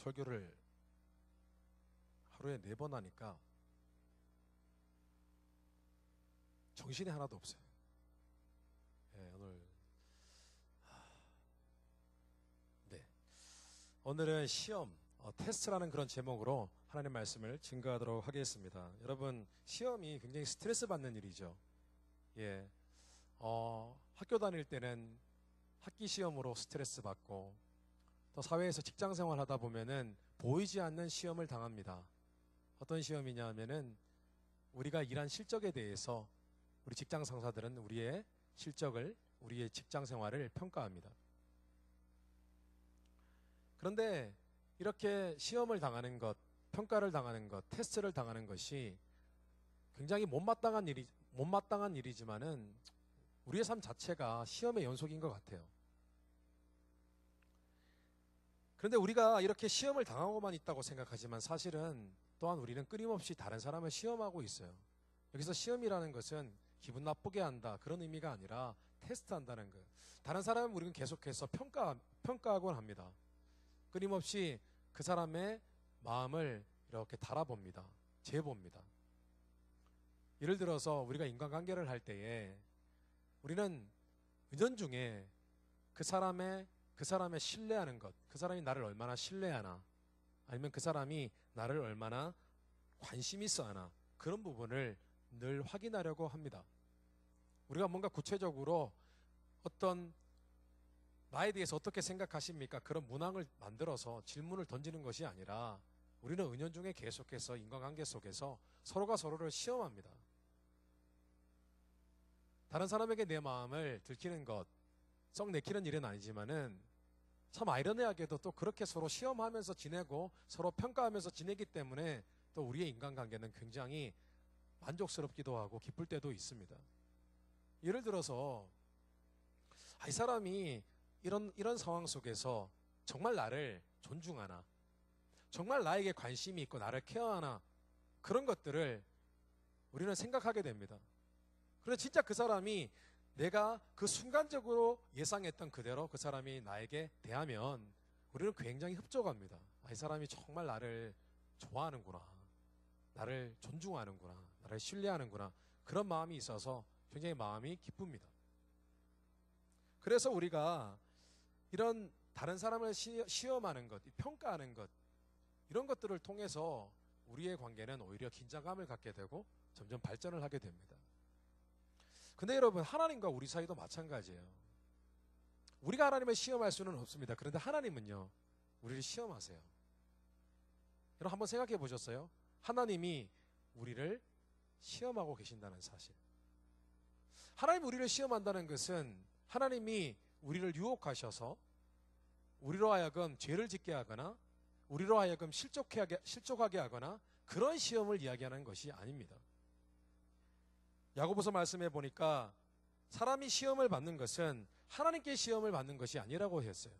설교를 하루에 4번 하니까 정신이 하나도 없어요. 오늘은 시험, 테스트라는 그런 제목으로 하나님 말씀을 증거하도록 하겠습니다. 여러분, 시험이 굉장히 스트레스 받는 일이죠. 학교 다닐 때는 학기 시험으로 스트레스 받고, 또 사회에서 직장 생활 하다 보면은 보이지 않는 시험을 당합니다. 어떤 시험이냐 하면은 우리가 일한 실적에 대해서 우리 직장 상사들은 우리의 실적을, 우리의 직장 생활을 평가합니다. 그런데 이렇게 시험을 당하는 것, 평가를 당하는 것, 테스트를 당하는 것이 굉장히 못마땅한 일이지만은 우리의 삶 자체가 시험의 연속인 것 같아요. 그런데 우리가 이렇게 시험을 당하고만 있다고 생각하지만 사실은 또한 우리는 끊임없이 다른 사람을 시험하고 있어요. 여기서 시험이라는 것은 기분 나쁘게 한다, 그런 의미가 아니라 테스트한다는 거예요. 다른 사람을 우리는 계속해서 평가하곤 합니다. 끊임없이 그 사람의 마음을 이렇게 달아봅니다. 재봅니다. 예를 들어서 우리가 인간관계를 할 때에 우리는 은연중에 그 사람의 신뢰하는 것, 그 사람이 나를 얼마나 신뢰하나, 아니면 그 사람이 나를 얼마나 관심 있어 하나, 그런 부분을 늘 확인하려고 합니다. 우리가 뭔가 구체적으로 어떤 나에 대해서 어떻게 생각하십니까? 그런 문항을 만들어서 질문을 던지는 것이 아니라 우리는 은연중에 계속해서 인간관계 속에서 서로가 서로를 시험합니다. 다른 사람에게 내 마음을 들키는 것, 썩 내키는 일은 아니지만은 참 아이러니하게도 또 그렇게 서로 시험하면서 지내고 서로 평가하면서 지내기 때문에 또 우리의 인간관계는 굉장히 만족스럽기도 하고 기쁠 때도 있습니다. 예를 들어서 이 사람이 이런 상황 속에서 정말 나를 존중하나, 정말 나에게 관심이 있고 나를 케어하나, 그런 것들을 우리는 생각하게 됩니다. 그런데 진짜 그 사람이 내가 그 순간적으로 예상했던 그대로 그 사람이 나에게 대하면 우리는 굉장히 흡족합니다. 이 사람이 정말 나를 좋아하는구나, 나를 존중하는구나, 나를 신뢰하는구나, 그런 마음이 있어서 굉장히 마음이 기쁩니다. 그래서 우리가 이런 다른 사람을 시험하는 것, 평가하는 것, 이런 것들을 통해서 우리의 관계는 오히려 긴장감을 갖게 되고 점점 발전을 하게 됩니다. 근데 여러분, 하나님과 우리 사이도 마찬가지예요. 우리가 하나님을 시험할 수는 없습니다. 그런데 하나님은요, 우리를 시험하세요. 여러분, 한번 생각해 보셨어요? 하나님이 우리를 시험하고 계신다는 사실. 하나님이 우리를 시험한다는 것은 하나님이 우리를 유혹하셔서 우리로 하여금 죄를 짓게 하거나 우리로 하여금 실족하게 하거나 그런 시험을 이야기하는 것이 아닙니다. 야고보서 말씀해 보니까 사람이 시험을 받는 것은 하나님께 시험을 받는 것이 아니라고 했어요.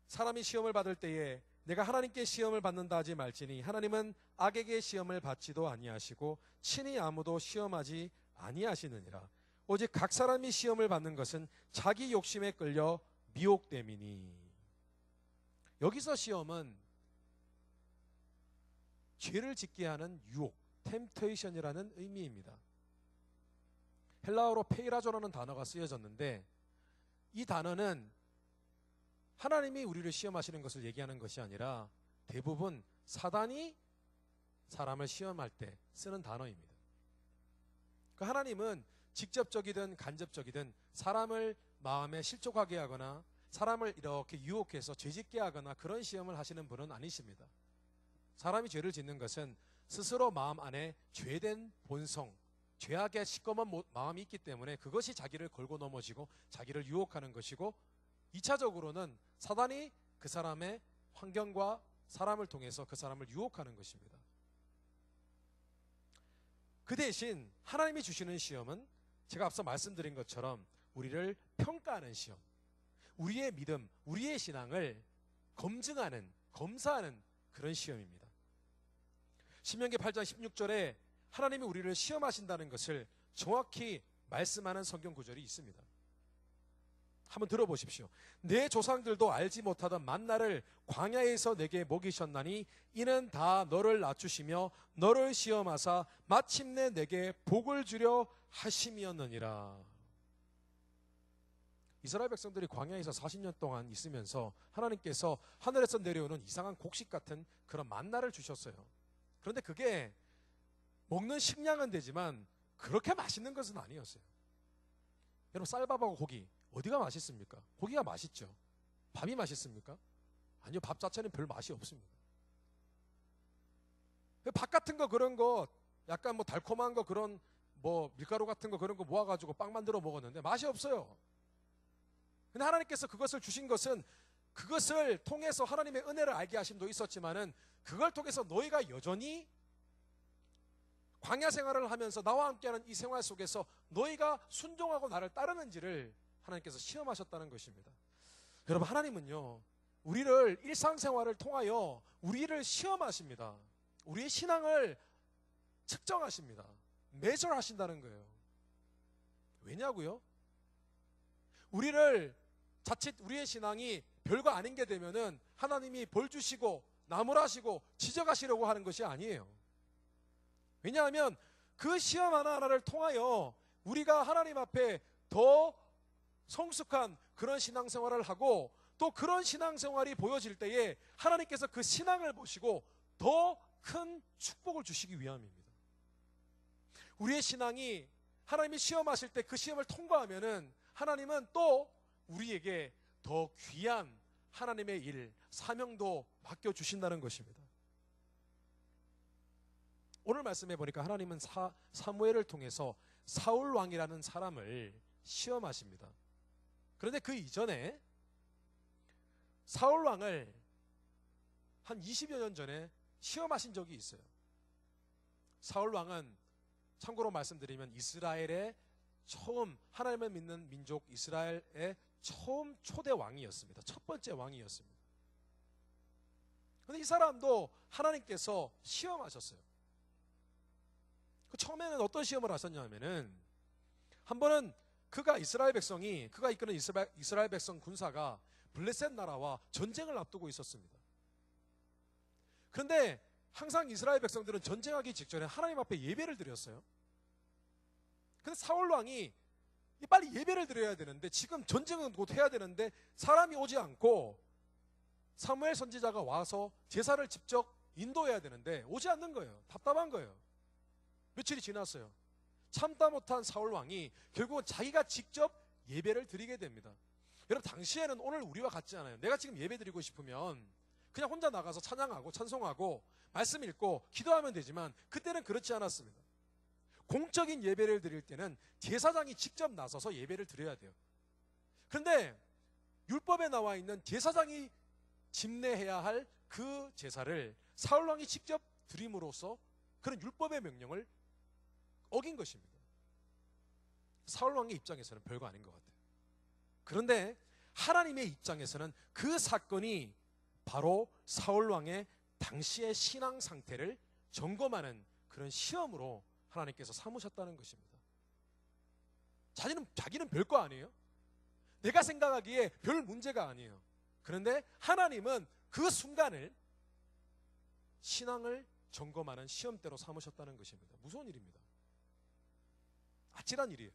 사람이 시험을 받을 때에 내가 하나님께 시험을 받는다 하지 말지니 하나님은 악에게 시험을 받지도 아니하시고 친히 아무도 시험하지 아니하시느니라. 오직 각 사람이 시험을 받는 것은 자기 욕심에 끌려 미혹됨이니. 여기서 시험은 죄를 짓게 하는 유혹, 템테이션이라는 의미입니다. 헬라어로 페이라조라는 단어가 쓰여졌는데 이 단어는 하나님이 우리를 시험하시는 것을 얘기하는 것이 아니라 대부분 사단이 사람을 시험할 때 쓰는 단어입니다. 그 하나님은 직접적이든 간접적이든 사람을 마음에 실족하게 하거나 사람을 이렇게 유혹해서 죄짓게 하거나 그런 시험을 하시는 분은 아니십니다. 사람이 죄를 짓는 것은 스스로 마음 안에 죄된 본성, 죄악의 시꺼먼 마음이 있기 때문에 그것이 자기를 걸고 넘어지고 자기를 유혹하는 것이고, 2차적으로는 사단이 그 사람의 환경과 사람을 통해서 그 사람을 유혹하는 것입니다. 그 대신 하나님이 주시는 시험은 제가 앞서 말씀드린 것처럼 우리를 평가하는 시험, 우리의 믿음, 우리의 신앙을 검사하는 그런 시험입니다. 신명기 8장 16절에 하나님이 우리를 시험하신다는 것을 정확히 말씀하는 성경 구절이 있습니다. 한번 들어보십시오. 내 조상들도 알지 못하던 만나를 광야에서 내게 먹이셨나니 이는 다 너를 낮추시며 너를 시험하사 마침내 내게 복을 주려 하심이었느니라. 이스라엘 백성들이 광야에서 40년 동안 있으면서 하나님께서 하늘에서 내려오는 이상한 곡식 같은 그런 만나를 주셨어요. 그런데 그게 먹는 식량은 되지만 그렇게 맛있는 것은 아니었어요. 여러분, 쌀밥하고 고기 어디가 맛있습니까? 고기가 맛있죠. 밥이 맛있습니까? 아니요, 밥 자체는 별 맛이 없습니다. 밥 같은 거 그런 거 약간 뭐 달콤한 거 그런 뭐 밀가루 같은 거 그런 거 모아가지고 빵 만들어 먹었는데 맛이 없어요. 근데 하나님께서 그것을 주신 것은 그것을 통해서 하나님의 은혜를 알게 하심도 있었지만은 그걸 통해서 너희가 여전히 광야 생활을 하면서 나와 함께하는 이 생활 속에서 너희가 순종하고 나를 따르는지를 하나님께서 시험하셨다는 것입니다. 여러분, 하나님은요, 우리를 일상생활을 통하여 우리를 시험하십니다. 우리의 신앙을 측정하십니다. 매절하신다는 거예요. 왜냐고요? 자칫 우리의 신앙이 별거 아닌 게 되면은 하나님이 벌 주시고 나무라시고 지적하시려고 하는 것이 아니에요. 왜냐하면 그 시험 하나하나를 통하여 우리가 하나님 앞에 더 성숙한 그런 신앙생활을 하고 또 그런 신앙생활이 보여질 때에 하나님께서 그 신앙을 보시고 더 큰 축복을 주시기 위함입니다. 우리의 신앙이 하나님이 시험하실 때 그 시험을 통과하면은 하나님은 또 우리에게 더 귀한 하나님의 일, 사명도 맡겨주신다는 것입니다. 오늘 말씀해 보니까 하나님은 사무엘을 통해서 사울 왕이라는 사람을 시험하십니다. 그런데 그 이전에 사울 왕을 한 20여 년 전에 시험하신 적이 있어요. 사울 왕은 참고로 말씀드리면 이스라엘의 처음 하나님을 믿는 민족 이스라엘의 처음 초대 왕이었습니다. 첫 번째 왕이었습니다. 그런데 이 사람도 하나님께서 시험하셨어요. 처음에는 어떤 시험을 하셨냐면은 한 번은 그가 이끄는 이스라엘 백성 군사가 블레셋 나라와 전쟁을 앞두고 있었습니다. 그런데 항상 이스라엘 백성들은 전쟁하기 직전에 하나님 앞에 예배를 드렸어요. 근데 사울 왕이 빨리 예배를 드려야 되는데 지금 전쟁은 곧 해야 되는데 사람이 오지 않고 사무엘 선지자가 와서 제사를 직접 인도해야 되는데 오지 않는 거예요. 답답한 거예요. 며칠이 지났어요. 참다 못한 사울 왕이 결국은 자기가 직접 예배를 드리게 됩니다. 여러분, 당시에는 오늘 우리와 같지 않아요. 내가 지금 예배 드리고 싶으면 그냥 혼자 나가서 찬양하고 찬송하고 말씀 읽고 기도하면 되지만 그때는 그렇지 않았습니다. 공적인 예배를 드릴 때는 제사장이 직접 나서서 예배를 드려야 돼요. 그런데 율법에 나와 있는 제사장이 집례해야 할 그 제사를 사울 왕이 직접 드림으로써 그런 율법의 명령을 어긴 것입니다. 사울 왕의 입장에서는 별거 아닌 것 같아요. 그런데 하나님의 입장에서는 그 사건이 바로 사울 왕의 당시의 신앙 상태를 점검하는 그런 시험으로 하나님께서 삼으셨다는 것입니다. 자기는 별거 아니에요. 내가 생각하기에 별 문제가 아니에요. 그런데 하나님은 그 순간을 신앙을 점검하는 시험대로 삼으셨다는 것입니다. 무서운 일입니다. 아찔한 일이에요.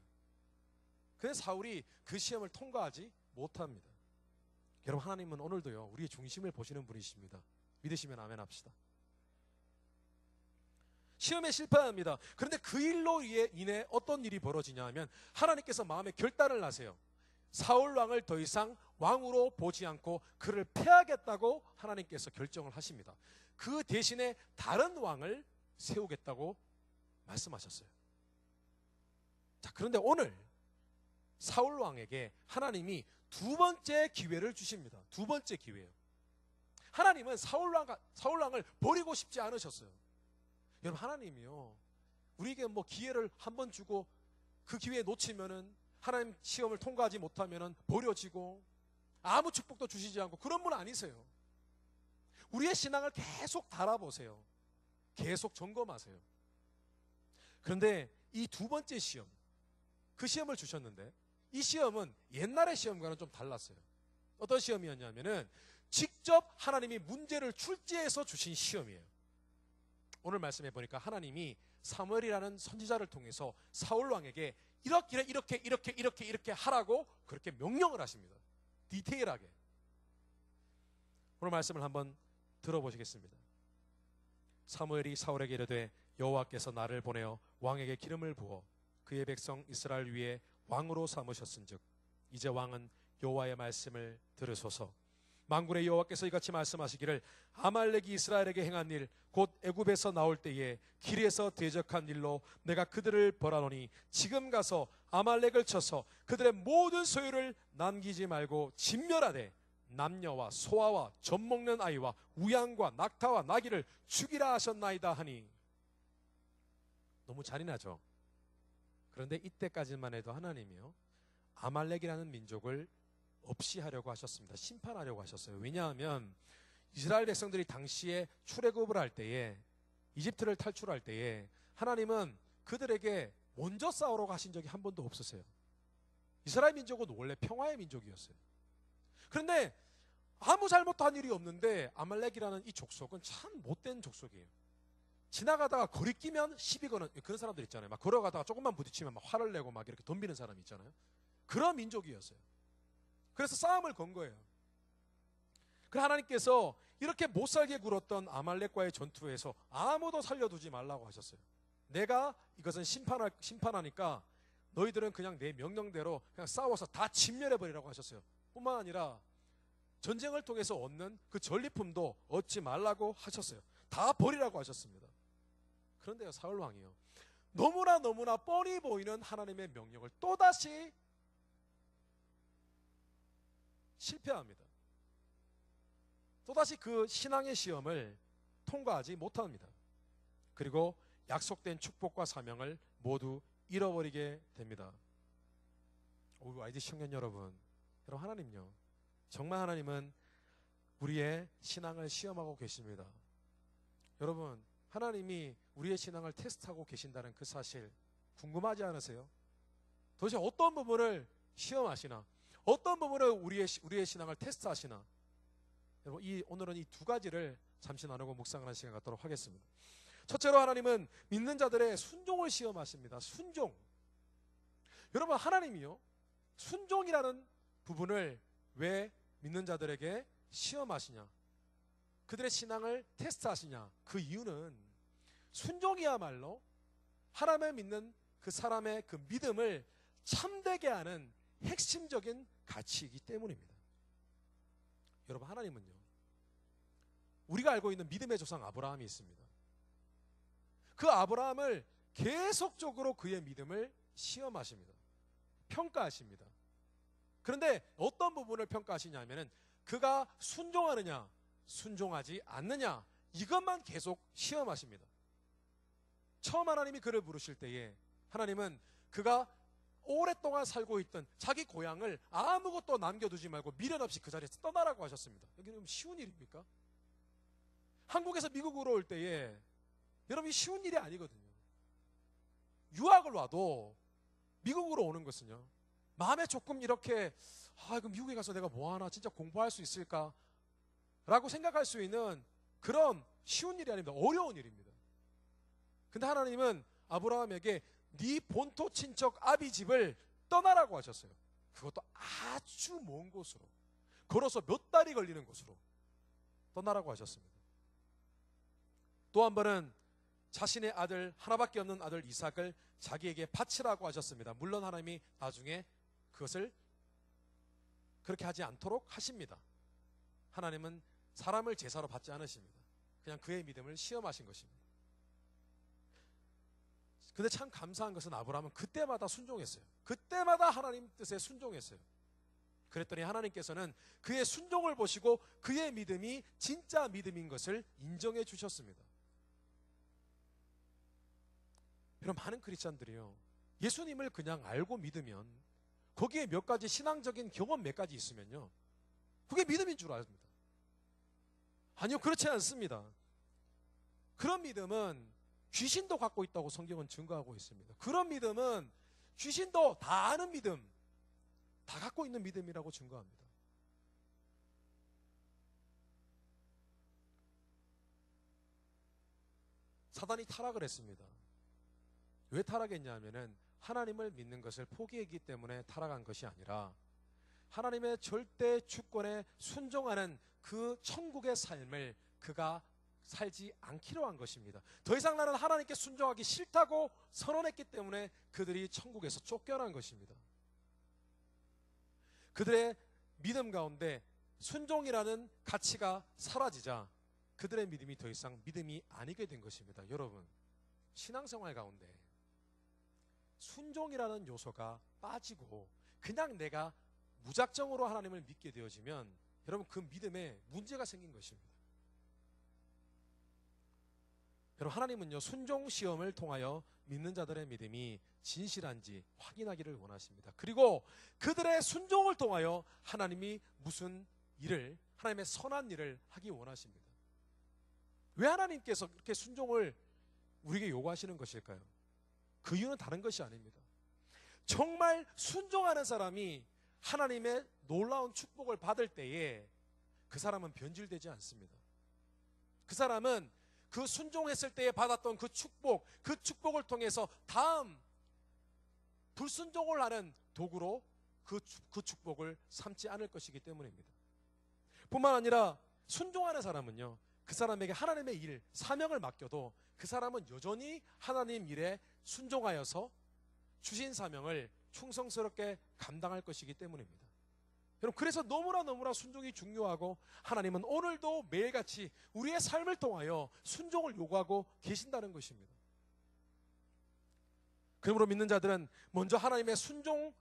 그래서 사울이 그 시험을 통과하지 못합니다. 여러분, 하나님은 오늘도요 우리의 중심을 보시는 분이십니다. 믿으시면 아멘 합시다. 시험에 실패합니다. 그런데 그 일로 인해 어떤 일이 벌어지냐 하면 하나님께서 마음에 결단을 하세요. 사울 왕을 더 이상 왕으로 보지 않고 그를 패하겠다고 하나님께서 결정을 하십니다. 그 대신에 다른 왕을 세우겠다고 말씀하셨어요. 자, 그런데 오늘 사울 왕에게 하나님이 두 번째 기회를 주십니다. 두 번째 기회예요. 하나님은 사울 왕을 버리고 싶지 않으셨어요. 여러분, 하나님이요 우리에게 뭐 기회를 한 번 주고 그 기회 놓치면은 하나님 시험을 통과하지 못하면은 버려지고 아무 축복도 주시지 않고 그런 분 아니세요. 우리의 신앙을 계속 달아보세요. 계속 점검하세요. 그런데 이 두 번째 시험, 그 시험을 주셨는데 이 시험은 옛날의 시험과는 좀 달랐어요. 어떤 시험이었냐면은 직접 하나님이 문제를 출제해서 주신 시험이에요. 오늘 말씀해 보니까 하나님이 사무엘이라는 선지자를 통해서 사울 왕에게 이렇게 하라고 그렇게 명령을 하십니다. 디테일하게. 오늘 말씀을 한번 들어보시겠습니다. 사무엘이 사울에게 이르되 여호와께서 나를 보내어 왕에게 기름을 부어 그의 백성 이스라엘 위에 왕으로 삼으셨은즉 이제 왕은 여호와의 말씀을 들으소서. 만군의 여호와께서 이같이 말씀하시기를 아말렉이 이스라엘에게 행한 일 곧 애굽에서 나올 때에 길에서 대적한 일로 내가 그들을 벌하노니 지금 가서 아말렉을 쳐서 그들의 모든 소유를 남기지 말고 진멸하되 남녀와 소아와 젖 먹는 아이와 우양과 낙타와 나귀를 죽이라 하셨나이다 하니. 너무 잔인하죠. 그런데 이때까지만 해도 하나님이요 아말렉이라는 민족을 없이 하려고 하셨습니다. 심판하려고 하셨어요. 왜냐하면 이스라엘 백성들이 당시에 출애굽을 할 때에, 이집트를 탈출할 때에 하나님은 그들에게 먼저 싸우러 가신 적이 한 번도 없었어요. 이스라엘 민족은 원래 평화의 민족이었어요. 그런데 아무 잘못한 일이 없는데 아말렉이라는 이 족속은 참 못된 족속이에요. 지나가다가 거리 끼면 시비 거는 그런 사람들 있잖아요. 막 걸어가다가 조금만 부딪히면 막 화를 내고 막 이렇게 덤비는 사람 있잖아요. 그런 민족이었어요. 그래서 싸움을 건 거예요. 그래서 하나님께서 이렇게 못살게 굴었던 아말렉과의 전투에서 아무도 살려두지 말라고 하셨어요. 내가 이것은 심판하니까 너희들은 그냥 내 명령대로 그냥 싸워서 다 진멸해버리라고 하셨어요. 뿐만 아니라 전쟁을 통해서 얻는 그 전리품도 얻지 말라고 하셨어요. 다 버리라고 하셨습니다. 그런데요, 사울왕이요, 너무나 뻔히 보이는 하나님의 명령을 또다시 실패합니다. 또다시 그 신앙의 시험을 통과하지 못합니다. 그리고 약속된 축복과 사명을 모두 잃어버리게 됩니다. YD 청년 여러분, 하나님요, 정말 하나님은 우리의 신앙을 시험하고 계십니다. 여러분, 하나님이 우리의 신앙을 테스트하고 계신다는 그 사실 궁금하지 않으세요? 도대체 어떤 부분을 시험하시나? 어떤 부분을 우리의 신앙을 테스트하시나? 여러분, 오늘은 이 두 가지를 잠시 나누고 묵상하는 시간 갖도록 하겠습니다. 첫째로 하나님은 믿는 자들의 순종을 시험하십니다. 순종. 여러분, 하나님이요, 순종이라는 부분을 왜 믿는 자들에게 시험하시냐? 그들의 신앙을 테스트하시냐? 그 이유는 순종이야말로 하나님을 믿는 그 사람의 그 믿음을 참되게 하는 핵심적인 가치이기 때문입니다. 여러분, 하나님은요, 우리가 알고 있는 믿음의 조상 아브라함이 있습니다. 그 아브라함을 계속적으로 그의 믿음을 시험하십니다. 평가하십니다. 그런데 어떤 부분을 평가하시냐면은 그가 순종하느냐, 순종하지 않느냐, 이것만 계속 시험하십니다. 처음 하나님이 그를 부르실 때에 하나님은 그가 오랫동안 살고 있던 자기 고향을 아무것도 남겨두지 말고 미련 없이 그 자리에서 떠나라고 하셨습니다. 여기는 쉬운 일입니까? 한국에서 미국으로 올 때에 여러분, 쉬운 일이 아니거든요. 유학을 와도 미국으로 오는 것은요, 마음에 조금 이렇게 이거 미국에 가서 내가 뭐하나, 진짜 공부할 수 있을까 라고 생각할 수 있는 그런 쉬운 일이 아닙니다. 어려운 일입니다. 근데 하나님은 아브라함에게 네 본토 친척 아비 집을 떠나라고 하셨어요. 그것도 아주 먼 곳으로, 걸어서 몇 달이 걸리는 곳으로 떠나라고 하셨습니다. 또 한 번은 자신의 아들, 하나밖에 없는 아들 이삭을 자기에게 바치라고 하셨습니다. 물론 하나님이 나중에 그것을 그렇게 하지 않도록 하십니다. 하나님은 사람을 제사로 받지 않으십니다. 그냥 그의 믿음을 시험하신 것입니다. 근데 참 감사한 것은 아브라함은 그때마다 순종했어요. 그때마다 하나님 뜻에 순종했어요. 그랬더니 하나님께서는 그의 순종을 보시고 그의 믿음이 진짜 믿음인 것을 인정해 주셨습니다. 여러분, 많은 크리스찬들이요, 예수님을 그냥 알고 믿으면 거기에 몇 가지 신앙적인 경험 몇 가지 있으면요, 그게 믿음인 줄 압니다. 아니요, 그렇지 않습니다. 그런 믿음은 귀신도 갖고 있다고 성경은 증거하고 있습니다. 그런 믿음은 귀신도 다 아는 믿음, 다 갖고 있는 믿음이라고 증거합니다. 사단이 타락을 했습니다. 왜 타락했냐면은 하나님을 믿는 것을 포기했기 때문에 타락한 것이 아니라 하나님의 절대 주권에 순종하는 그 천국의 삶을 그가 살지 않기로 한 것입니다. 더 이상 나는 하나님께 순종하기 싫다고 선언했기 때문에 그들이 천국에서 쫓겨난 것입니다. 그들의 믿음 가운데 순종이라는 가치가 사라지자 그들의 믿음이 더 이상 믿음이 아니게 된 것입니다. 여러분, 신앙생활 가운데 순종이라는 요소가 빠지고 그냥 내가 무작정으로 하나님을 믿게 되어지면 여러분 그 믿음에 문제가 생긴 것입니다. 여러분, 하나님은요 순종 시험을 통하여 믿는 자들의 믿음이 진실한지 확인하기를 원하십니다. 그리고 그들의 순종을 통하여 하나님이 무슨 일을, 하나님의 선한 일을 하기 원하십니다. 왜 하나님께서 그렇게 순종을 우리에게 요구하시는 것일까요? 그 이유는 다른 것이 아닙니다. 정말 순종하는 사람이 하나님의 놀라운 축복을 받을 때에 그 사람은 변질되지 않습니다. 그 사람은 그 순종했을 때에 받았던 그 축복을 통해서 다음 불순종을 하는 도구로 그 축복을 삼지 않을 것이기 때문입니다. 뿐만 아니라 순종하는 사람은요, 그 사람에게 하나님의 일, 사명을 맡겨도 그 사람은 여전히 하나님 일에 순종하여서 주신 사명을 충성스럽게 감당할 것이기 때문입니다. 여러분, 그래서 너무나 순종이 중요하고 하나님은 오늘도 매일같이 우리의 삶을 통하여 순종을 요구하고 계신다는 것입니다. 그러므로 믿는 자들은 먼저 하나님의 순종의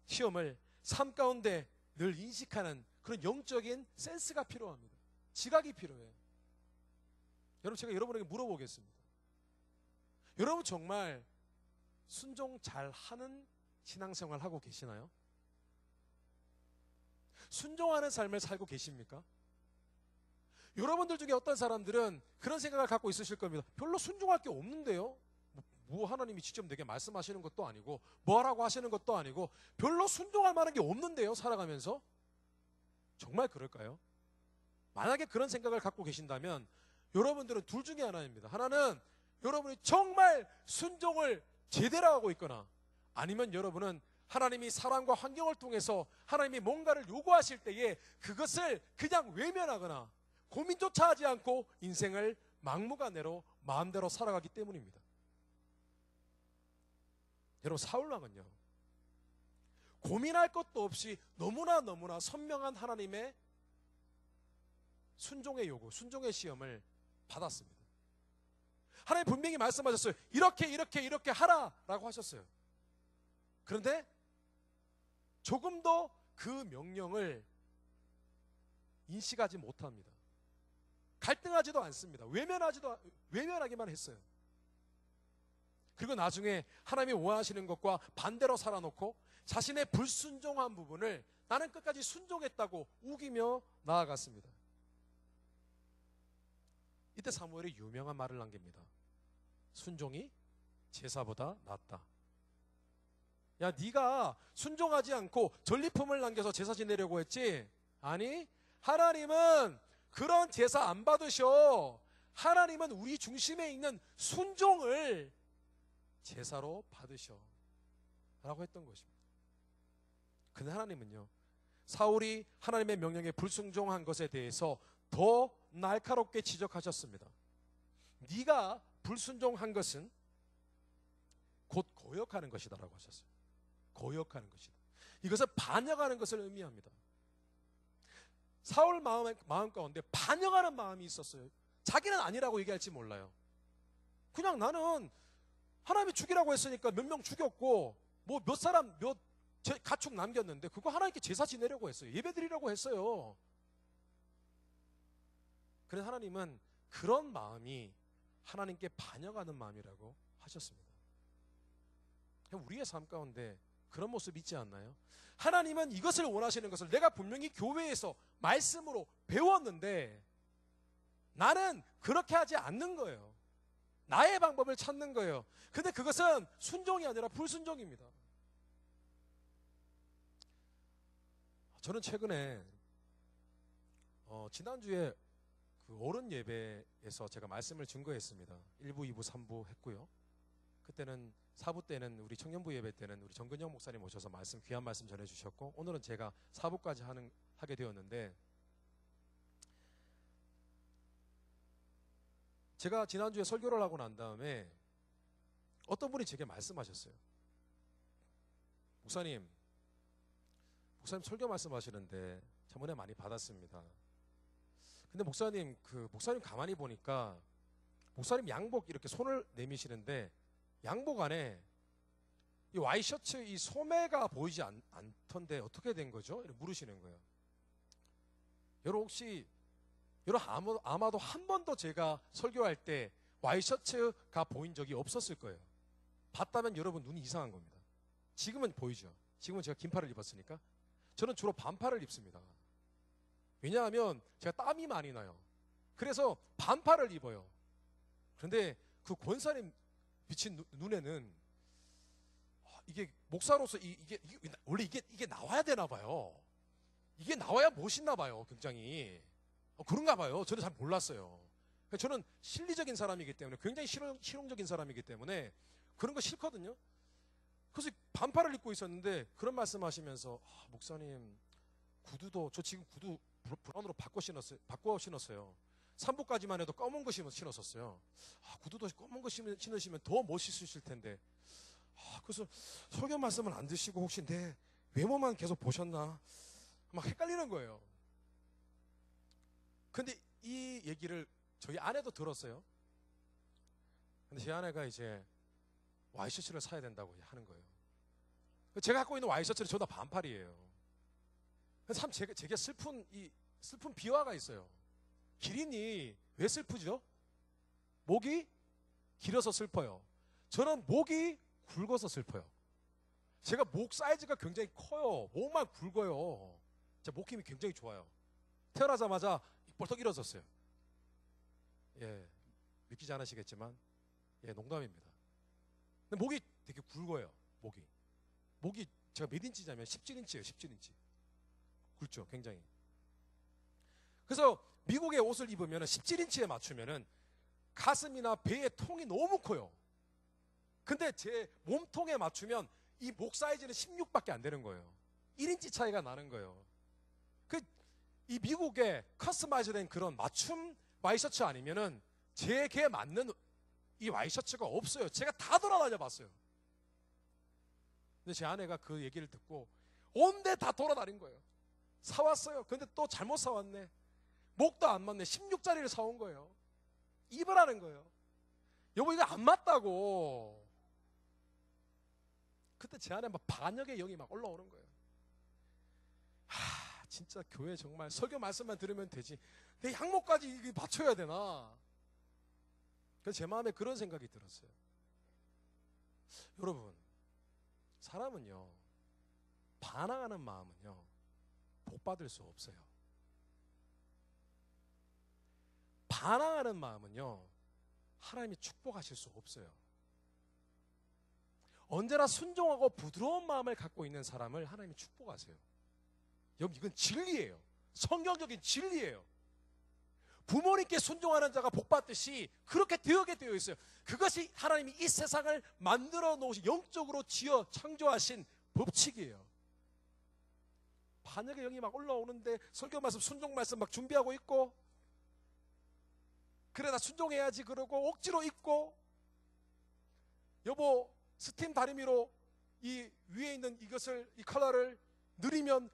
시험을 삶 가운데 늘 인식하는 그런 영적인 센스가 필요합니다. 지각이 필요해요. 여러분, 제가 여러분에게 물어보겠습니다. 여러분 정말 순종 잘하는 신앙생활 하고 계시나요? 순종하는 삶을 살고 계십니까? 여러분들 중에 어떤 사람들은 그런 생각을 갖고 있으실 겁니다. 별로 순종할 게 없는데요? 뭐 하나님이 직접 내게 말씀하시는 것도 아니고 뭐하라고 하시는 것도 아니고 별로 순종할 만한 게 없는데요, 살아가면서? 정말 그럴까요? 만약에 그런 생각을 갖고 계신다면 여러분들은 둘 중에 하나입니다. 하나는 여러분이 정말 순종을 제대로 하고 있거나, 아니면 여러분은 하나님이 사람과 환경을 통해서 하나님이 뭔가를 요구하실 때에 그것을 그냥 외면하거나 고민조차 하지 않고 인생을 막무가내로 마음대로 살아가기 때문입니다. 여러분, 사울왕은요, 고민할 것도 없이 너무나 선명한 하나님의 순종의 요구, 순종의 시험을 받았습니다. 하나님 분명히 말씀하셨어요. 이렇게 하라라고 하셨어요. 그런데 조금도 그 명령을 인식하지 못합니다. 갈등하지도 않습니다. 외면하기만 했어요. 그리고 나중에 하나님이 원하시는 것과 반대로 살아놓고 자신의 불순종한 부분을 나는 끝까지 순종했다고 우기며 나아갔습니다. 이때 사무엘이 유명한 말을 남깁니다. 순종이 제사보다 낫다. 야, 네가 순종하지 않고 전리품을 남겨서 제사 지내려고 했지? 아니, 하나님은 그런 제사 안 받으셔. 하나님은 우리 중심에 있는 순종을 제사로 받으셔 라고 했던 것입니다. 근데 하나님은요, 사울이 하나님의 명령에 불순종한 것에 대해서 더 날카롭게 지적하셨습니다. 네가 불순종한 것은 곧 고역하는 것이다 라고 하셨어요. 고역하는 것이다. 이것은 반역하는 것을 의미합니다. 사울 마음 가운데 반역하는 마음이 있었어요. 자기는 아니라고 얘기할지 몰라요. 그냥 나는 하나님이 죽이라고 했으니까 몇 명 죽였고 뭐 몇 사람 몇 가축 남겼는데 그거 하나님께 제사 지내려고 했어요. 예배 드리려고 했어요. 그래서 하나님은 그런 마음이 하나님께 반역하는 마음이라고 하셨습니다. 우리의 삶 가운데 그런 모습 있지 않나요? 하나님은 이것을 원하시는 것을 내가 분명히 교회에서 말씀으로 배웠는데 나는 그렇게 하지 않는 거예요. 나의 방법을 찾는 거예요. 근데 그것은 순종이 아니라 불순종입니다. 저는 최근에 지난주에 그 어른 예배에서 제가 말씀을 증거했습니다. 1부, 2부, 3부 했고요. 그때는 4부 때는 우리 청년부 예배 때는 우리 정근영 목사님 오셔서 귀한 말씀 전해주셨고, 오늘은 제가 4부까지 하게 되었는데, 제가 지난주에 설교를 하고 난 다음에 어떤 분이 제게 말씀하셨어요. 목사님 설교 말씀하시는데 참 은혜 많이 받았습니다. 근데 목사님 가만히 보니까 목사님 양복 이렇게 손을 내미시는데 양복 안에 이 와이셔츠 이 소매가 보이지 않던데 어떻게 된 거죠? 이렇게 물으시는 거예요. 여러분 아마도 한 번도 제가 설교할 때 와이셔츠가 보인 적이 없었을 거예요. 봤다면 여러분 눈이 이상한 겁니다. 지금은 보이죠. 지금은 제가 긴팔을 입었으니까. 저는 주로 반팔을 입습니다. 왜냐하면 제가 땀이 많이 나요. 그래서 반팔을 입어요. 그런데 그 권사님 비친 눈에는 이게 목사로서 원래 이게 나와야 되나 봐요. 이게 나와야 멋있나 봐요. 굉장히 그런가 봐요. 저는 잘 몰랐어요. 저는 실리적인 사람이기 때문에, 굉장히 실용적인 사람이기 때문에 그런 거 싫거든요. 그래서 반팔을 입고 있었는데 그런 말씀하시면서 목사님 구두도 저 지금 구두 브라운으로 바꿔 신었어요. 3부까지만 해도 검은 거 신었었어요. 구두도 검은 거 신으시면 더 멋있으실 텐데. 그래서 설교 말씀을 안 드시고 혹시 내 외모만 계속 보셨나? 막 헷갈리는 거예요. 근데 이 얘기를 저희 아내도 들었어요. 근데 제 아내가 이제 와이셔츠를 사야 된다고 하는 거예요. 제가 갖고 있는 와이셔츠는 전부 다 반팔이에요. 참 제게 슬픈 비화가 있어요. 기린이 왜 슬프죠? 목이 길어서 슬퍼요. 저는 목이 굵어서 슬퍼요. 제가 목 사이즈가 굉장히 커요. 목만 굵어요. 제 목 힘이 굉장히 좋아요. 태어나자마자 벌떡 일어섰어요. 예, 믿기지 않으시겠지만 농담입니다. 근데 목이 되게 굵어요. 목이 제가 몇 인치냐면 17인치예요. 17인치. 굵죠, 굉장히. 그래서 미국의 옷을 입으면 17인치에 맞추면은 가슴이나 배의 통이 너무 커요. 근데 제 몸통에 맞추면 이 목 사이즈는 16밖에 안 되는 거예요. 1인치 차이가 나는 거예요. 이 미국에 커스터마이즈된 그런 맞춤 와이셔츠 아니면은 제게 맞는 이 와이셔츠가 없어요. 제가 다 돌아다녀 봤어요. 근데 제 아내가 그 얘기를 듣고 온데 다 돌아다닌 거예요. 사왔어요. 근데 또 잘못 사왔네. 목도 안 맞네. 16짜리를 사온 거예요. 입으라는 거예요. 여보 이거 안 맞다고. 그때 제 안에 막 반역의 영이 막 올라오는 거예요. 진짜 교회 정말 설교 말씀만 들으면 되지 내 양목까지 맞춰야 되나? 그래서 제 마음에 그런 생각이 들었어요. 여러분, 사람은요, 반항하는 마음은요, 복 받을 수 없어요. 반항하는 마음은요, 하나님이 축복하실 수 없어요. 언제나 순종하고 부드러운 마음을 갖고 있는 사람을 하나님이 축복하세요. 여러분, 이건 진리예요. 성경적인 진리예요. 부모님께 순종하는 자가 복 받듯이 그렇게 되게 되어 있어요. 그것이 하나님이 이 세상을 만들어 놓으신, 영적으로 지어 창조하신 법칙이에요. 반역의 영이 막 올라오는데 설교 말씀, 순종 말씀 막 준비하고 있고, 그래 나 순종해야지 그러고 억지로 입고, 여보 스팀 다리미로 이 위에 있는 이 컬러를 누리면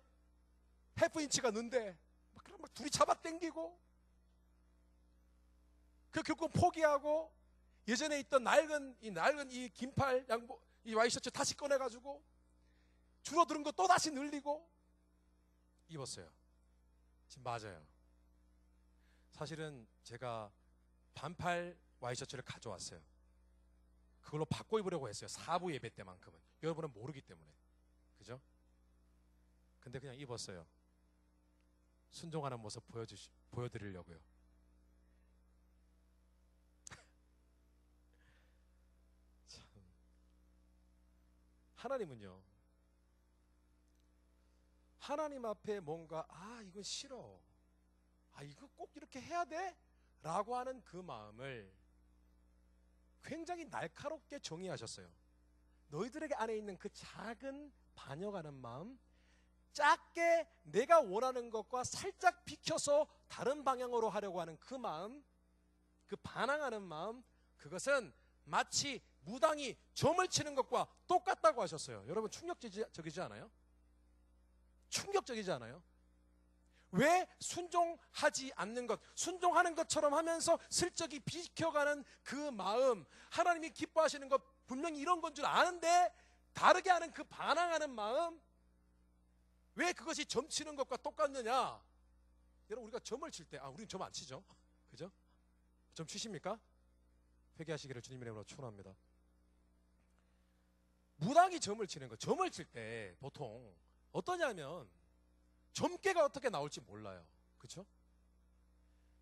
해프 인치가 는데 막 둘이 잡아 당기고, 그 결국 포기하고 예전에 있던 낡은 이 긴팔 양복 이 와이셔츠 다시 꺼내가지고 줄어드는 거 또 다시 늘리고 입었어요. 지금 맞아요. 사실은 제가 반팔 와이셔츠를 가져왔어요. 그걸로 바꿔 입으려고 했어요. 4부 예배 때만큼은. 여러분은 모르기 때문에. 그죠? 근데 그냥 입었어요. 순종하는 모습 보여드리려고요. 하나님 앞에 뭔가 이건 싫어, 이거 꼭 이렇게 해야 돼? 라고 하는 그 마음을 굉장히 날카롭게 정의하셨어요. 너희들에게 안에 있는 그 작은 반역하는 마음, 작게 내가 원하는 것과 살짝 비켜서 다른 방향으로 하려고 하는 그 마음, 그 반항하는 마음, 그것은 마치 무당이 점을 치는 것과 똑같다고 하셨어요. 여러분 충격적이지 않아요? 충격적이지 않아요? 왜 순종하지 않는 것, 순종하는 것처럼 하면서 슬쩍이 비켜가는 그 마음, 하나님이 기뻐하시는 것 분명히 이런 건 줄 아는데 다르게 하는 그 반항하는 마음, 왜 그것이 점 치는 것과 똑같느냐? 여러분, 우리가 점을 칠 때, 우리는 점 안 치죠? 그죠? 점 치십니까? 회개하시기를 주님의 이름으로 축원합니다. 무당이 점을 치는 거, 점을 칠 때 보통 어떠냐면 점괘가 어떻게 나올지 몰라요. 그렇죠?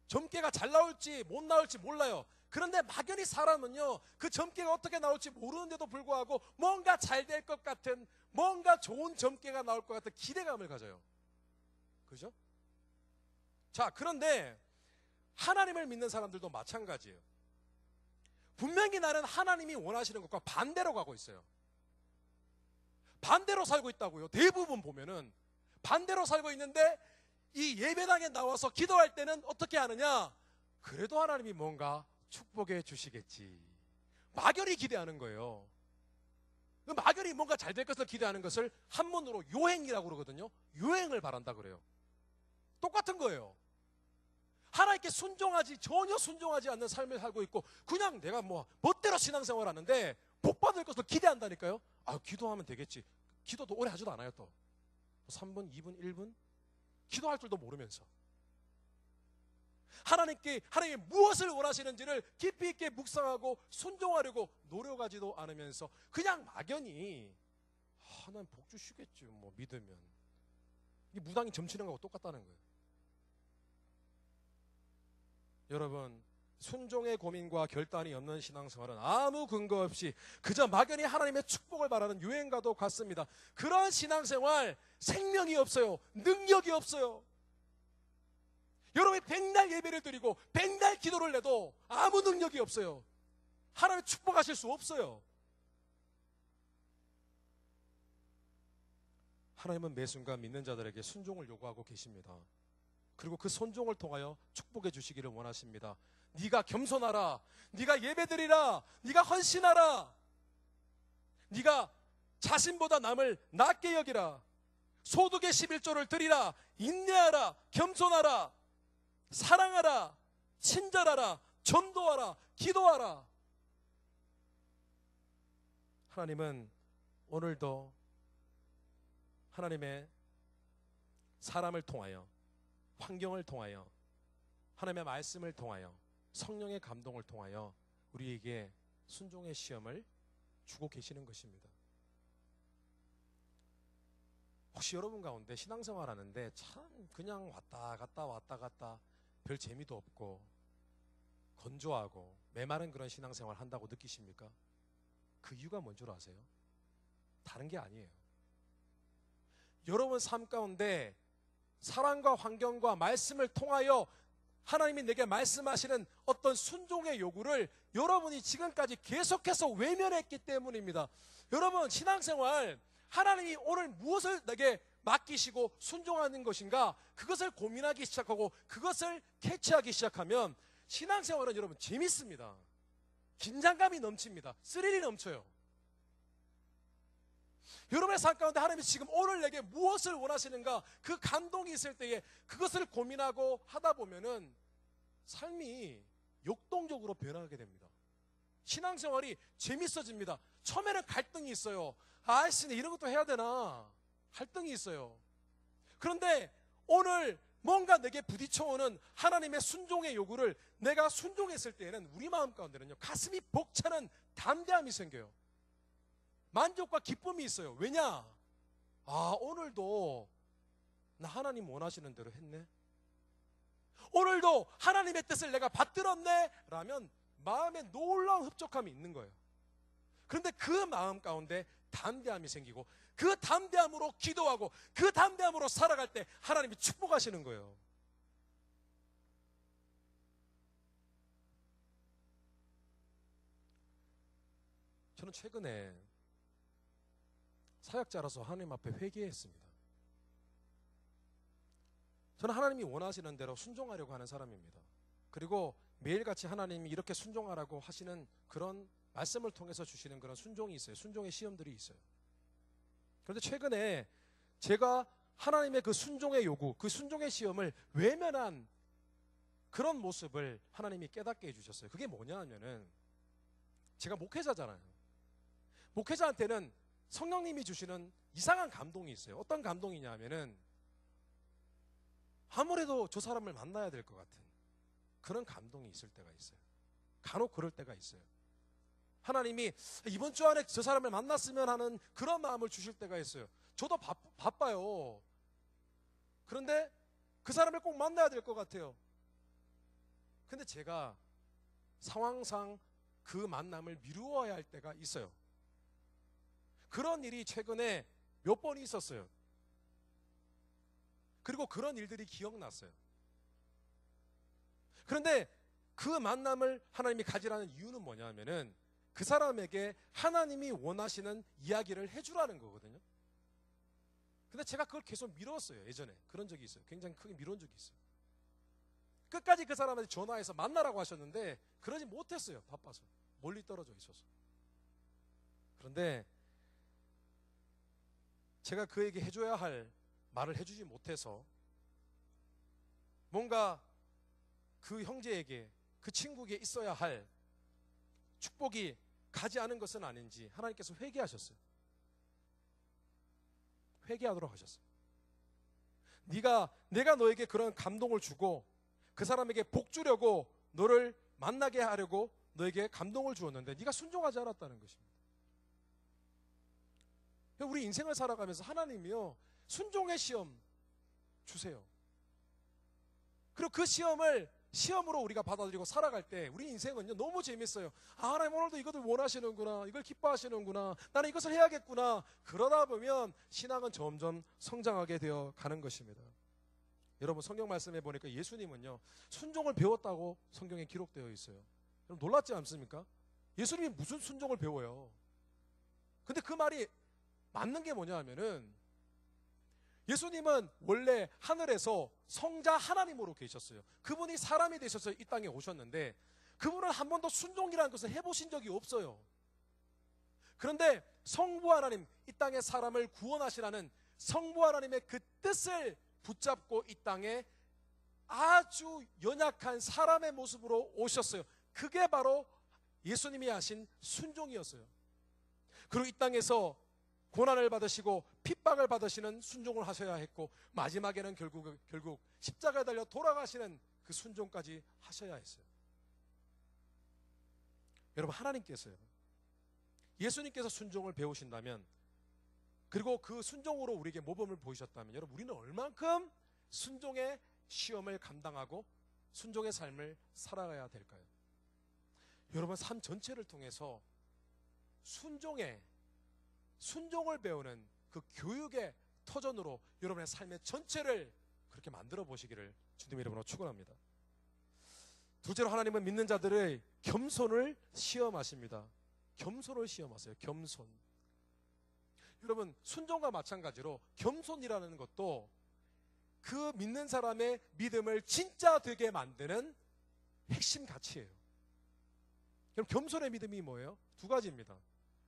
점괘가 잘 나올지 못 나올지 몰라요. 그런데 막연히 사람은요, 그 점괘가 어떻게 나올지 모르는데도 불구하고 뭔가 잘 될 것 같은, 뭔가 좋은 점괘가 나올 것 같은 기대감을 가져요. 그죠? 자, 그런데 하나님을 믿는 사람들도 마찬가지예요. 분명히 나는 하나님이 원하시는 것과 반대로 가고 있어요. 반대로 살고 있다고요. 대부분 보면은 반대로 살고 있는데 이 예배당에 나와서 기도할 때는 어떻게 하느냐? 그래도 하나님이 뭔가 축복해 주시겠지. 막연히 기대하는 거예요. 막연히 뭔가 잘 될 것을 기대하는 것을 한문으로 요행이라고 그러거든요. 요행을 바란다 그래요. 똑같은 거예요. 하나님께 전혀 순종하지 않는 삶을 살고 있고, 그냥 내가 멋대로 신앙생활 하는데 복 받을 것을 기대한다니까요. 기도하면 되겠지. 기도도 오래 하지도 않아요. 또 3분, 2분, 1분 기도할 줄도 모르면서 하나님이 무엇을 원하시는지를 깊이 있게 묵상하고 순종하려고 노력하지도 않으면서 그냥 막연히 하나님 복 주시겠지 믿으면. 이 무당이 점치는 거하고 똑같다는 거예요. 여러분, 순종의 고민과 결단이 없는 신앙생활은 아무 근거 없이 그저 막연히 하나님의 축복을 바라는 유행과도 같습니다. 그런 신앙생활 생명이 없어요. 능력이 없어요. 여러분이 백날 예배를 드리고 백날 기도를 해도 아무 능력이 없어요. 하나님 축복하실 수 없어요. 하나님은 매 순간 믿는 자들에게 순종을 요구하고 계십니다. 그리고 그 순종을 통하여 축복해 주시기를 원하십니다. 네가 겸손하라, 네가 예배드리라, 네가 헌신하라, 네가 자신보다 남을 낮게 여기라, 소득의 11조를 드리라, 인내하라, 겸손하라, 사랑하라, 친절하라, 전도하라, 기도하라. 하나님은 오늘도 하나님의 사람을 통하여, 환경을 통하여, 하나님의 말씀을 통하여, 성령의 감동을 통하여 우리에게 순종의 시험을 주고 계시는 것입니다. 혹시 여러분 가운데 신앙생활 하는데 참 그냥 왔다 갔다 별 재미도 없고 건조하고 메마른 그런 신앙생활 한다고 느끼십니까? 그 이유가 뭔 줄 아세요? 다른 게 아니에요. 여러분 삶 가운데 사랑과 환경과 말씀을 통하여 하나님이 내게 말씀하시는 어떤 순종의 요구를 여러분이 지금까지 계속해서 외면했기 때문입니다. 여러분, 신앙생활, 하나님이 오늘 무엇을 내게 맡기시고 순종하는 것인가, 그것을 고민하기 시작하고 그것을 캐치하기 시작하면 신앙생활은 여러분 재밌습니다. 긴장감이 넘칩니다. 스릴이 넘쳐요. 여러분의 삶 가운데 하나님이 지금 오늘 내게 무엇을 원하시는가, 그 감동이 있을 때에 그것을 고민하고 하다 보면은 삶이 역동적으로 변하게 됩니다. 신앙생활이 재밌어집니다. 처음에는 갈등이 있어요. 이런 것도 해야 되나? 갈등이 있어요. 그런데 오늘 뭔가 내게 부딪혀오는 하나님의 순종의 요구를 내가 순종했을 때에는 우리 마음 가운데는요, 가슴이 벅차는 담대함이 생겨요. 만족과 기쁨이 있어요. 왜냐? 오늘도 나 하나님 원하시는 대로 했네. 오늘도 하나님의 뜻을 내가 받들었네 라면 마음에 놀라운 흡족함이 있는 거예요. 그런데 그 마음 가운데 담대함이 생기고 그 담대함으로 기도하고 그 담대함으로 살아갈 때 하나님이 축복하시는 거예요. 저는 최근에 사역자라서 하나님 앞에 회개했습니다. 저는 하나님이 원하시는 대로 순종하려고 하는 사람입니다. 그리고 매일같이 하나님이 이렇게 순종하라고 하시는 그런 말씀을 통해서 주시는 그런 순종이 있어요. 순종의 시험들이 있어요. 그런데 최근에 제가 하나님의 그 순종의 요구, 그 순종의 시험을 외면한 그런 모습을 하나님이 깨닫게 해주셨어요. 그게 뭐냐 하면은, 제가 목회자잖아요. 목회자한테는 성령님이 주시는 이상한 감동이 있어요. 어떤 감동이냐 하면은, 아무래도 저 사람을 만나야 될 것 같은 그런 감동이 있을 때가 있어요. 간혹 그럴 때가 있어요. 하나님이 이번 주 안에 저 사람을 만났으면 하는 그런 마음을 주실 때가 있어요. 저도 바빠요. 그런데 그 사람을 꼭 만나야 될 것 같아요. 근데 제가 상황상 그 만남을 미루어야 할 때가 있어요. 그런 일이 최근에 몇 번 있었어요. 그리고 그런 일들이 기억났어요. 그런데 그 만남을 하나님이 가지라는 이유는 뭐냐 하면은, 그 사람에게 하나님이 원하시는 이야기를 해주라는 거거든요. 근데 제가 그걸 계속 미뤘어요. 예전에 그런 적이 있어요. 굉장히 크게 미룬 적이 있어요. 끝까지 그 사람한테 전화해서 만나라고 하셨는데 그러지 못했어요. 바빠서, 멀리 떨어져 있어서. 그런데 제가 그에게 해줘야 할 말을 해주지 못해서 뭔가 그 형제에게, 그 친구에게 있어야 할 축복이 가지 않은 것은 아닌지 하나님께서 회개하셨어요. 회개하도록 하셨어요. 내가 너에게 그런 감동을 주고 그 사람에게 복 주려고 너를 만나게 하려고 너에게 감동을 주었는데 네가 순종하지 않았다는 것입니다. 우리 인생을 살아가면서 하나님이요, 순종의 시험 주세요. 그리고 그 시험으로 우리가 받아들이고 살아갈 때 우리 인생은요 너무 재밌어요. 아, 하나님 오늘도 이것을 원하시는구나, 이걸 기뻐하시는구나, 나는 이것을 해야겠구나. 그러다 보면 신앙은 점점 성장하게 되어 가는 것입니다. 여러분, 성경 말씀에 보니까 예수님은요 순종을 배웠다고 성경에 기록되어 있어요. 여러분, 놀랍지 않습니까? 예수님이 무슨 순종을 배워요? 근데 그 말이 맞는 게 뭐냐 하면은, 예수님은 원래 하늘에서 성자 하나님으로 계셨어요. 그분이 사람이 되셔서 이 땅에 오셨는데 그분은 한 번도 순종이라는 것을 해보신 적이 없어요. 그런데 성부 하나님, 이 땅의 사람을 구원하시라는 성부 하나님의 그 뜻을 붙잡고 이 땅에 아주 연약한 사람의 모습으로 오셨어요. 그게 바로 예수님이 하신 순종이었어요. 그리고 이 땅에서 고난을 받으시고 핍박을 받으시는 순종을 하셔야 했고, 마지막에는 결국 십자가에 달려 돌아가시는 그 순종까지 하셔야 했어요. 여러분, 하나님께서요, 예수님께서 순종을 배우신다면, 그리고 그 순종으로 우리에게 모범을 보이셨다면, 여러분, 우리는 얼만큼 순종의 시험을 감당하고 순종의 삶을 살아가야 될까요? 여러분, 삶 전체를 통해서 순종을 배우는 그 교육의 터전으로 여러분의 삶의 전체를 그렇게 만들어 보시기를 주님의 이름으로 축원합니다. 둘째로, 하나님은 믿는 자들의 겸손을 시험하십니다. 겸손을 시험하세요. 겸손. 여러분, 순종과 마찬가지로 겸손이라는 것도 그 믿는 사람의 믿음을 진짜 되게 만드는 핵심 가치예요. 그럼 겸손의 믿음이 뭐예요? 두 가지입니다.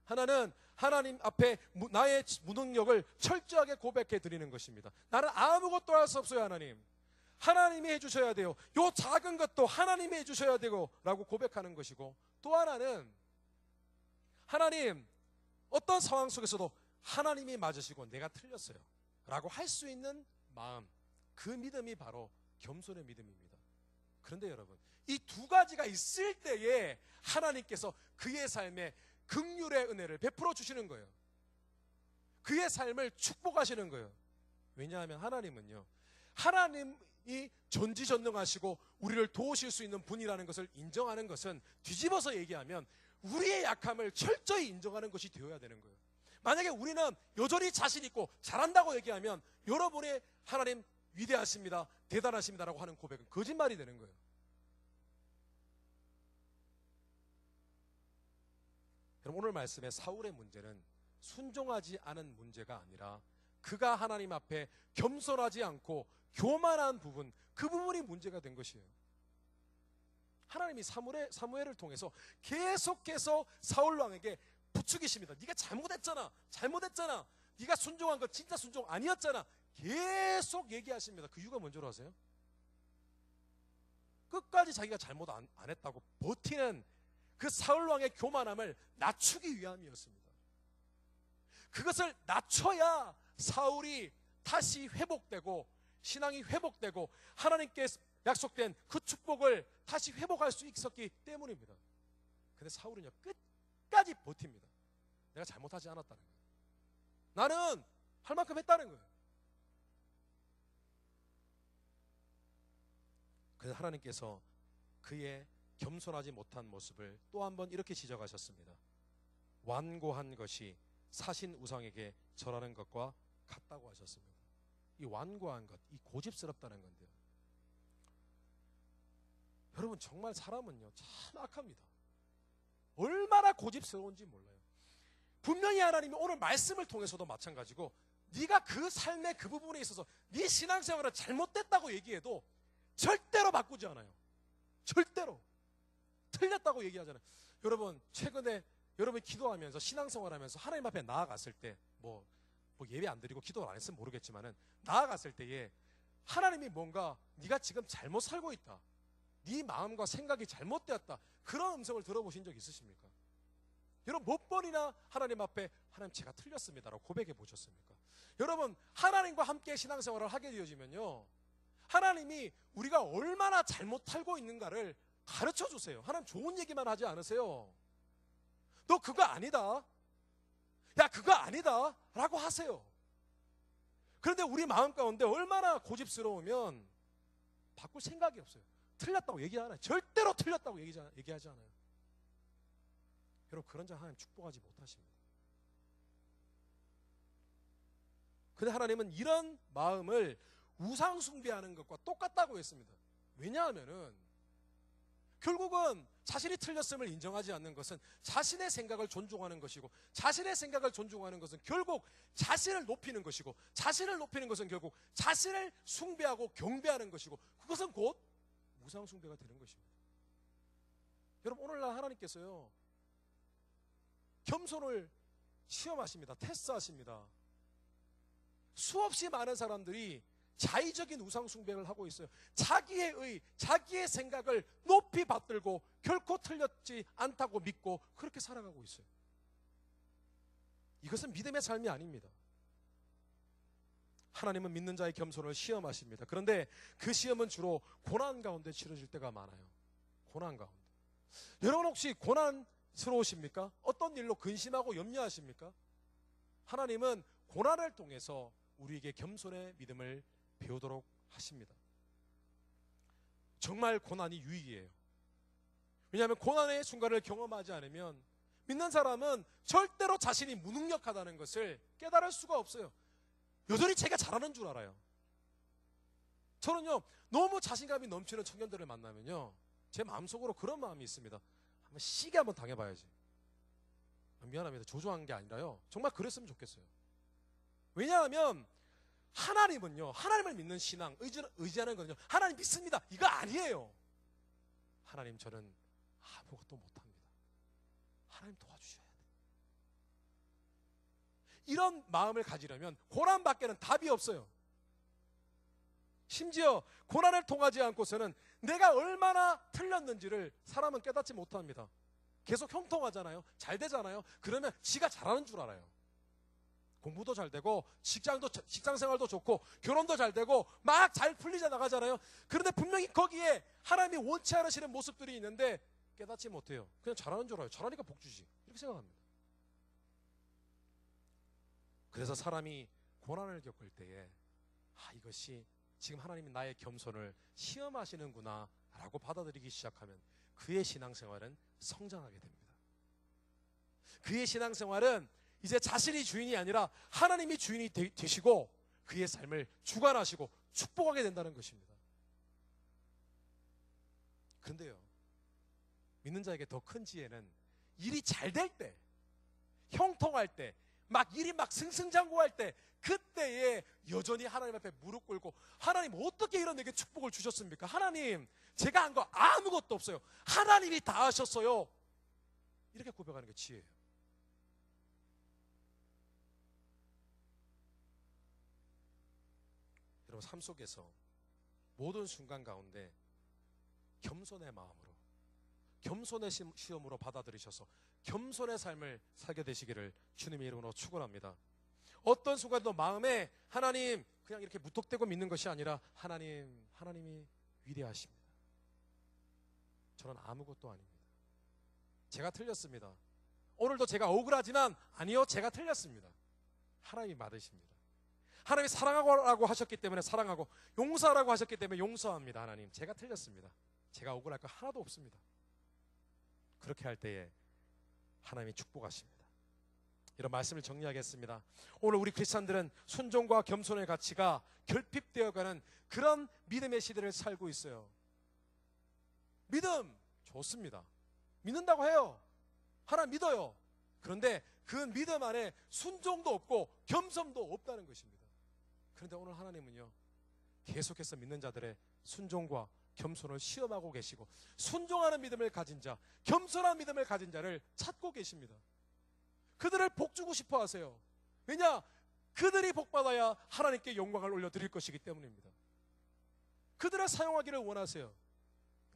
하나는 하나님 앞에 나의 무능력을 철저하게 고백해 드리는 것입니다. 나는 아무것도 할 수 없어요, 하나님. 하나님이 해주셔야 돼요. 요 작은 것도 하나님이 해주셔야 되고 라고 고백하는 것이고, 또 하나는 하나님, 어떤 상황 속에서도 하나님이 맞으시고 내가 틀렸어요 라고 할 수 있는 마음, 그 믿음이 바로 겸손의 믿음입니다. 그런데 여러분, 이 두 가지가 있을 때에 하나님께서 그의 삶에 긍휼의 은혜를 베풀어 주시는 거예요. 그의 삶을 축복하시는 거예요. 왜냐하면 하나님은요, 하나님이 전지전능하시고 우리를 도우실 수 있는 분이라는 것을 인정하는 것은, 뒤집어서 얘기하면 우리의 약함을 철저히 인정하는 것이 되어야 되는 거예요. 만약에 우리는 여전히 자신 있고 잘한다고 얘기하면 여러분의 하나님 위대하십니다, 대단하십니다라고 하는 고백은 거짓말이 되는 거예요. 여러분, 오늘 말씀의 사울의 문제는 순종하지 않은 문제가 아니라 그가 하나님 앞에 겸손하지 않고 교만한 부분, 그 부분이 문제가 된 것이에요. 하나님이 사무엘을 통해서 계속해서 사울 왕에게 부추기십니다. 네가 잘못했잖아. 네가 순종한 거 진짜 순종 아니었잖아. 계속 얘기하십니다. 그 이유가 뭔지 아세요? 끝까지 자기가 잘못 안 했다고 버티는 그 사울 왕의 교만함을 낮추기 위함이었습니다. 그것을 낮춰야 사울이 다시 회복되고 신앙이 회복되고 하나님께 약속된 그 축복을 다시 회복할 수 있었기 때문입니다. 근데 사울은요, 끝까지 버팁니다. 내가 잘못하지 않았다는 거예요. 나는 할 만큼 했다는 거예요. 그래서 하나님께서 그의 겸손하지 못한 모습을 또 한 번 이렇게 지적하셨습니다. 완고한 것이 사신 우상에게 절하는 것과 같다고 하셨습니다. 이 완고한 것, 이 고집스럽다는 건데요. 여러분, 정말 사람은요 참 악합니다. 얼마나 고집스러운지 몰라요. 분명히 하나님이 오늘 말씀을 통해서도 마찬가지고 네가 그 삶의 그 부분에 있어서 네 신앙생활은 잘못됐다고 얘기해도 절대로 바꾸지 않아요. 절대로. 틀렸다고 얘기하잖아요. 여러분, 최근에 여러분이 기도하면서 신앙생활하면서 하나님 앞에 나아갔을 때 뭐 예배 안 드리고 기도를 안 했으면 모르겠지만은 나아갔을 때에 하나님이 뭔가 네가 지금 잘못 살고 있다, 네 마음과 생각이 잘못되었다, 그런 음성을 들어보신 적 있으십니까? 여러분, 몇 번이나 하나님 앞에 하나님 제가 틀렸습니다라고 고백해 보셨습니까? 여러분, 하나님과 함께 신앙생활을 하게 되어지면요, 하나님이 우리가 얼마나 잘못 살고 있는가를 가르쳐 주세요. 하나님 좋은 얘기만 하지 않으세요. 너 그거 아니다, 야 그거 아니다 라고 하세요. 그런데 우리 마음 가운데 얼마나 고집스러우면 바꿀 생각이 없어요. 틀렸다고 얘기 안 해요. 절대로 틀렸다고 얘기하지 않아요. 여러분, 그런 자 하나님 축복하지 못하십니다. 근데 하나님은 이런 마음을 우상 숭배하는 것과 똑같다고 했습니다. 왜냐하면은 결국은 자신이 틀렸음을 인정하지 않는 것은 자신의 생각을 존중하는 것이고, 자신의 생각을 존중하는 것은 결국 자신을 높이는 것이고, 자신을 높이는 것은 결국 자신을 숭배하고 경배하는 것이고, 그것은 곧 우상 숭배가 되는 것입니다. 여러분, 오늘날 하나님께서요 겸손을 시험하십니다. 테스트하십니다. 수없이 많은 사람들이 자의적인 우상 숭배를 하고 있어요. 자기의 의, 자기의 생각을 높이 받들고 결코 틀렸지 않다고 믿고 그렇게 살아가고 있어요. 이것은 믿음의 삶이 아닙니다. 하나님은 믿는 자의 겸손을 시험하십니다. 그런데 그 시험은 주로 고난 가운데 치러질 때가 많아요. 고난 가운데. 여러분, 혹시 고난스러우십니까? 어떤 일로 근심하고 염려하십니까? 하나님은 고난을 통해서 우리에게 겸손의 믿음을 배우도록 하십니다. 정말 고난이 유익이에요. 왜냐하면 고난의 순간을 경험하지 않으면 믿는 사람은 절대로 자신이 무능력하다는 것을 깨달을 수가 없어요. 여전히 제가 잘하는 줄 알아요. 저는요 너무 자신감이 넘치는 청년들을 만나면요 제 마음속으로 그런 마음이 있습니다. 한번 시게 한번 당해봐야지. 미안합니다. 조조한 게 아니라요, 정말 그랬으면 좋겠어요. 왜냐하면 하나님은요, 하나님을 믿는 신앙, 의지하는 거는요, 하나님 믿습니다, 이거 아니에요. 하나님, 저는 아무것도 못합니다. 하나님 도와주셔야 돼요. 이런 마음을 가지려면 고난밖에는 답이 없어요. 심지어 고난을 통하지 않고서는 내가 얼마나 틀렸는지를 사람은 깨닫지 못합니다. 계속 형통하잖아요. 잘 되잖아요. 그러면 지가 잘하는 줄 알아요. 공부도 잘 되고 직장 생활도 좋고 결혼도 잘 되고 막 잘 풀리자 나가잖아요. 그런데 분명히 거기에 하나님이 원치 않으시는 모습들이 있는데 깨닫지 못해요. 그냥 잘하는 줄 알아요. 잘하니까 복 주지, 이렇게 생각합니다. 그래서 사람이 고난을 겪을 때에 이것이 지금 하나님이 나의 겸손을 시험하시는구나 라고 받아들이기 시작하면 그의 신앙생활은 성장하게 됩니다. 그의 신앙생활은 이제 자신이 주인이 아니라 하나님이 주인이 되시고 그의 삶을 주관하시고 축복하게 된다는 것입니다. 그런데요, 믿는 자에게 더 큰 지혜는 일이 잘 될 때, 형통할 때, 일이 승승장구할 때, 그때에 여전히 하나님 앞에 무릎 꿇고, 하나님 어떻게 이런 내게 축복을 주셨습니까? 하나님, 제가 한 거 아무것도 없어요. 하나님이 다 하셨어요. 이렇게 고백하는 게 지혜예요. 여러분, 삶 속에서 모든 순간 가운데 겸손의 마음으로, 겸손의 시험으로 받아들이셔서 겸손의 삶을 살게 되시기를 주님의 이름으로 축원합니다. 어떤 순간도 마음에 하나님 그냥 이렇게 무턱대고 믿는 것이 아니라 하나님이 위대하십니다. 저는 아무것도 아닙니다. 제가 틀렸습니다. 오늘도 제가 억울하지만 아니요, 제가 틀렸습니다. 하나님이 맞으십니다. 하나님이 사랑하라고 하셨기 때문에 사랑하고 용서하라고 하셨기 때문에 용서합니다. 하나님, 제가 틀렸습니다. 제가 억울할 거 하나도 없습니다. 그렇게 할 때에 하나님이 축복하십니다. 이런 말씀을 정리하겠습니다. 오늘 우리 크리스찬들은 순종과 겸손의 가치가 결핍되어가는 그런 믿음의 시대를 살고 있어요. 믿음 좋습니다. 믿는다고 해요. 하나님 믿어요. 그런데 그 믿음 안에 순종도 없고 겸손도 없다는 것입니다. 그런데 오늘 하나님은요, 계속해서 믿는 자들의 순종과 겸손을 시험하고 계시고 순종하는 믿음을 가진 자, 겸손한 믿음을 가진 자를 찾고 계십니다. 그들을 복주고 싶어 하세요. 왜냐? 그들이 복받아야 하나님께 영광을 올려드릴 것이기 때문입니다. 그들을 사용하기를 원하세요.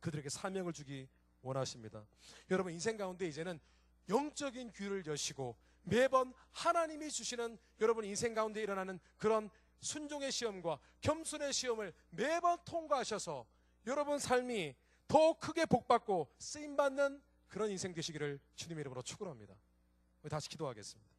그들에게 사명을 주기 원하십니다. 여러분, 인생 가운데 이제는 영적인 귀를 여시고 매번 하나님이 주시는 여러분 인생 가운데 일어나는 그런 순종의 시험과 겸손의 시험을 매번 통과하셔서 여러분 삶이 더 크게 복받고 쓰임받는 그런 인생 되시기를 주님의 이름으로 축원합니다. 우리 다시 기도하겠습니다.